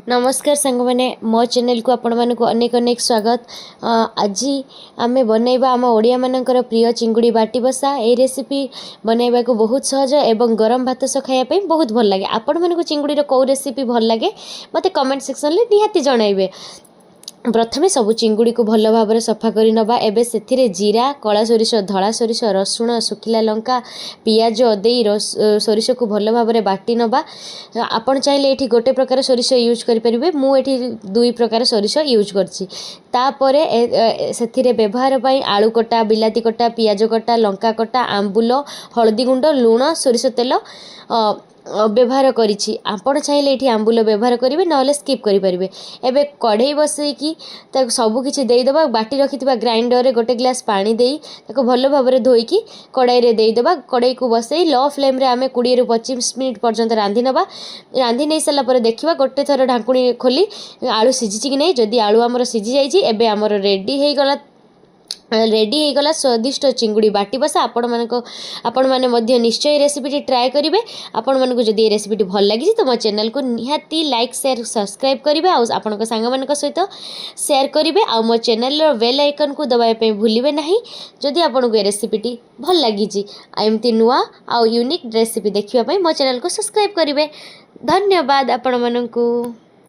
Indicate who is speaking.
Speaker 1: नमस्कार सांग मैंने मो चैनल को आपण मानक अनेक अनेक स्वागत। आज आम बनैबा आम ओडिया मानकर प्रिय चिंगुड़ी बाटी बसा। ये रेसिपी बनैबा को बहुत सहज एवं गरम भात सह खायापी बहुत भल लगे। आपण मानक चिंगुड़ी कौ रेसिपी भल लगे मते कमेंट सेक्शन में निहाती जनइबे। प्रथमे सब चिंगुड़ी को भल भाव सफा कर नवा। एबे से जीरा कला सोरिष धला सोरिष रसुण सुखिला लंका पियाज दे सोरिष को भल भाव बाटी नवा। आपण चाहिए ये गोटे प्रकार सोरिष यूज करेंगे। मुझे दुई प्रकार सोरिष यूज करपर से व्यवहार पाई आलू कटा बिलाती कटा पियाज कटा लंका कटा आंबुल हलदी गुंड लुण सोरिष तेल व्यवहार करिछि। आपण चाहिए ये आंबुल व्यवहार करेंगे ना स्किप करेंगे। एबे कढ़ई बसैकी सब किसी देदेबा। बाटी रखि ग्राइंडर रे गोटे ग्लास पानी देई ताको भल भाव धोईकी कढ़ई रे देदेबा। कढ़ई को बसई लो फ्लेम रे आमे 20 ରୁ 25 मिनिट पर्यंत रांधि नबा। रांधि नहीं सारा पर देखिबा गोटे थर ढांकुणी खोली आलू सिझी कि नहीं। जदि आलू आमर सिझी जाइछि एबे आमर रेडी हो गला स्वादिष्ट चिंगुड़ी बाटी बसा। आपण माने निश्चय रेसिपी ट्राए करेंगे। आपण मानक जदि ये रेसिपी भल लगी तो मो चैनल को निहाती लाइक शेयर सब्सक्राइब करेंगे। आपण सांग मान सहित शेयर करेंगे। आ मो चैनल बेल आइकन को दबाइए भूलिए ना। जदि आपको ये रेसिपी भल लगी एमती नुआ आ यूनिक रेसिपी देखिए मो चैनल को सब्सक्राइब करेंगे। धन्यवाद आपण मानकू।